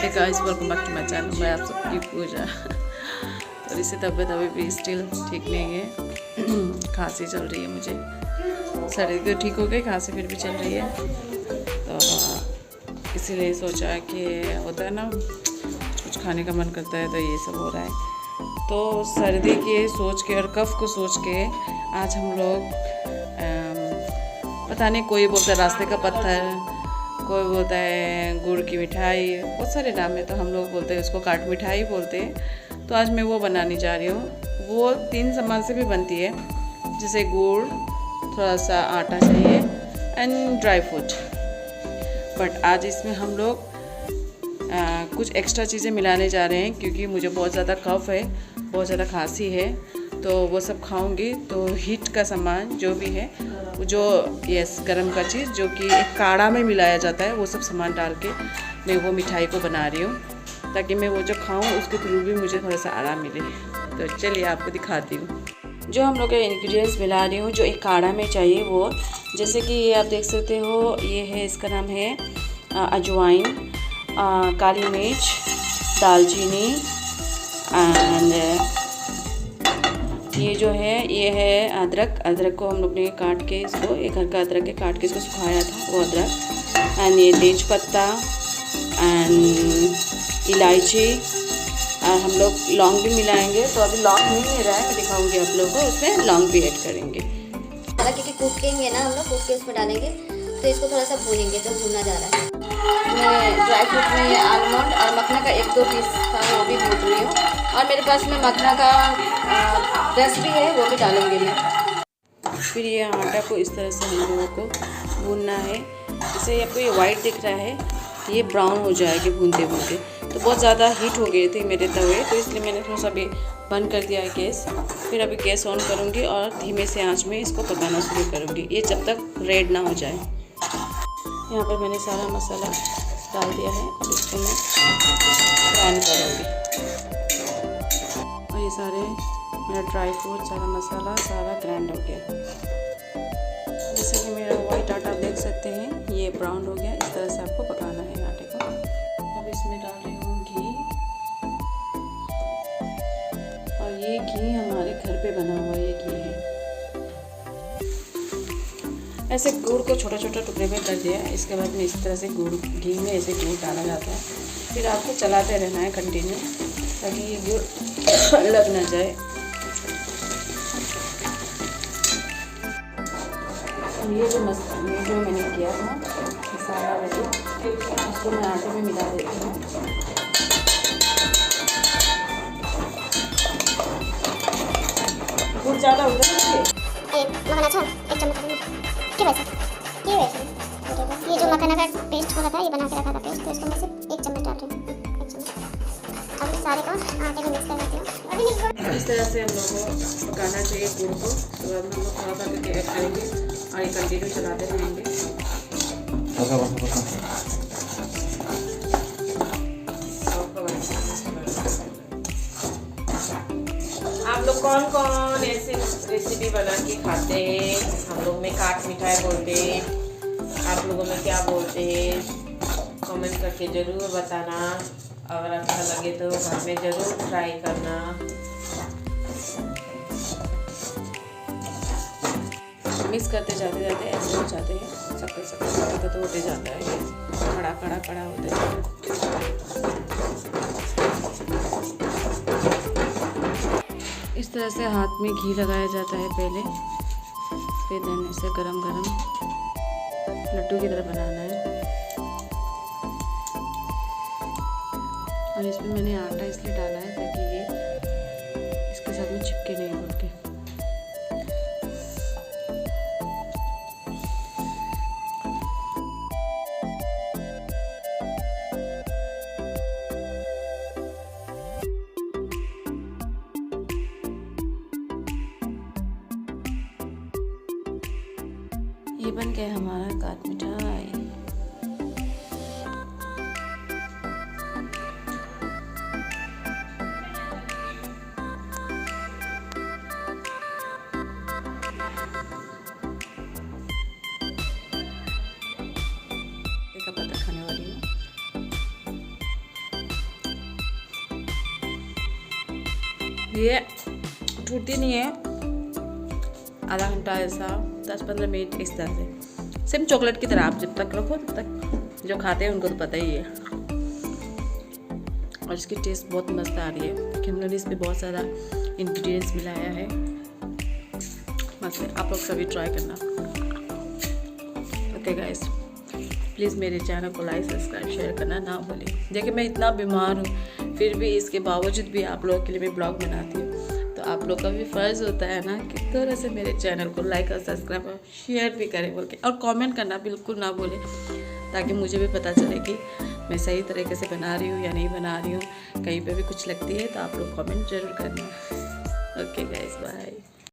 Hey guys, welcome back to my channel. मैं आप सबकी पूजा। तो इससे तबीयत अभी भी स्टिल ठीक नहीं है। खांसी चल रही है मुझे, सर्दी तो ठीक हो गई, खांसी फिर भी चल रही है। तो इसीलिए सोचा कि होता है ना, कुछ खाने का मन करता है, तो ये सब हो रहा है। तो सर्दी के सोच के और कफ को सोच के आज हम लोग पता नहीं, कोई बोलता है रास्ते का पत्थर, कोई बोलता है गुड़ की मिठाई, बहुत सारे नाम है। तो हम लोग बोलते हैं उसको काट मिठाई बोलते हैं। तो आज मैं वो बनाने जा रही हूँ। वो 3 सामान से भी बनती है, जैसे गुड़, थोड़ा सा आटा चाहिए एंड ड्राई फ्रूट। बट आज इसमें हम लोग कुछ एक्स्ट्रा चीज़ें मिलाने जा रहे हैं, क्योंकि मुझे बहुत ज़्यादा कफ है, बहुत ज़्यादा खांसी है। तो वो सब खाऊंगी तो हीट का सामान जो भी है, जो गरम का चीज़ जो कि एक काढ़ा में मिलाया जाता है, वो सब सामान डाल के मैं वो मिठाई को बना रही हूँ, ताकि मैं वो जो खाऊँ उसके थ्रू भी मुझे थोड़ा सा आराम मिले। तो चलिए आपको दिखाती हूँ जो हम लोग के इंग्रेडिएंट्स मिला रही हूँ, जो एक काढ़ा में चाहिए वो। जैसे कि ये आप देख सकते हो, ये है, इसका नाम है अजवाइन, काली मिर्च, दालचीनी एंड ये जो है ये है अदरक। अदरक को हम लोग ने काट के, इसको एक घर का अदरक के काट के इसको सुखाया था, वो अदरक। एंड ये तेज पत्ता एंड इलायची, और हम लोग लौंग भी मिलाएंगे। तो अभी लौंग नहीं मिल रहा है, मैं दिखाऊंगी आप लोगों को, उसमें लौंग भी ऐड करेंगे। क्योंकि कूटेंगे ना हम लोग, कूट के उसमें डालेंगे, तो इसको थोड़ा सा भूनेंगे। तो भूना जा रहा है। मैं ड्राई फ्रूट में आलमंड और मखना का 1-2 पीस था, वो भी भून रही हूँ। और मेरे पास में मखना का रस भी है, वो भी डालूंगी मैं। फिर ये आटा को इस तरह से हम लोगों को भूनना है। जैसे आपको ये वाइट दिख रहा है, ये ब्राउन हो जाएगी भूनते भूनते। तो बहुत ज़्यादा हीट हो गए थे मेरे तवे, तो इसलिए मैंने थोड़ा सा भी बंद कर दिया है गैस। फिर अभी गैस ऑन करूँगी और धीमे से आंच में इसको पकाना शुरू करूँगी, ये जब तक रेड ना हो जाए। यहाँ पर मैंने सारा मसाला डाल दिया है, अब इसको मैं ग्राइंड करूँगी। और ये सारे मेरा ड्राई फ्रूट, सारा मसाला सारा ग्राइंड हो गया। जैसे कि मेरा वाइट आटा देख सकते हैं, ये ब्राउन हो गया। इस तरह से आपको पकाना है आटे को। अब इसमें डाल रही हूँ घी, और ये घी हमारे घर पे बना हुआ ये घी है। ऐसे गुड़ को छोटा छोटा टुकड़े में कर दिया। इसके बाद में इस तरह से गुड़, घी में ऐसे गुड़ डाला जाता है। फिर आपको चलाते रहना है कंटिन्यू, ताकि ये गुड़ लग ना जाए। ये जो मैंने किया था सारा रेडी, इसको मैं आटे में मिला देती हूँ। गुड़ ज़्यादा हो जाए, एक चम्मच ये जो मखाना का पेस्ट हो रहा था, ये बना के रखा था पेस्ट, तो इसको मैं सिर्फ 1 चम्मच डाल रही हूँ, 1 चम्मच। अब इस सारे को आटे में मिक्स कर देती हूँ। इस तरह से हम लोग को पकाना चाहिए गुड़ को। तो अब हम लोग थोड़ा सा करके ऐड करेंगे और ये कंटिन्यू चलाते रहेंगे। आप लोग कौन कौन ऐसे रेसिपी बना के खाते हैं? हम लोग में काट मिठाई बोलते हैं, आप लोगों में क्या बोलते हैं? कमेंट करके ज़रूर बताना। अगर अच्छा लगे तो घर में ज़रूर ट्राई करना। मिक्स करते जाते जाते ऐसे हो जाते हैं, शक्कर तो होते जाता है, खड़ा खड़ा खड़ा होते जाता है। इस तरह से हाथ में घी लगाया जाता है पहले, फिर देन इसे गरम गरम लड्डू की तरह बनाना है। और इसमें मैंने आटा इसलिए डाला है ताकि ये इसके साथ में चिपके नहीं बोल के। ये बन गया हमारा काट मिठाई। का पत्ता खाने वाली हूँ। ये टूटती नहीं है। आधा घंटा ऐसा 10-15 मिनट इस तरह से, सेम चॉकलेट की तरह। आप जब तक रखो तब तक जो खाते हैं उनको तो पता ही है। और इसकी टेस्ट बहुत मस्त आ रही है क्योंकि हम लोगों ने इसमें बहुत सारा इंग्रेडिएंट्स मिलाया है। मस्त है, आप लोग सभी ट्राई करना। ओके गाइस, प्लीज़ मेरे चैनल को लाइक सब्सक्राइब शेयर करना ना भूलें। देखिए मैं इतना बीमार हूँ फिर भी इसके बावजूद भी आप लोगों के लिए मैं ब्लॉग बनाती हूँ। तो आप लोग का भी फ़र्ज़ होता है ना कि थोड़ा से मेरे चैनल को लाइक और सब्सक्राइब और शेयर भी करें बोल के, और कमेंट करना बिल्कुल ना भूलें ताकि मुझे भी पता चले कि मैं सही तरीके से बना रही हूँ या नहीं बना रही हूँ। कहीं पे भी कुछ लगती है तो आप लोग कमेंट ज़रूर करना। Okay guys, bye.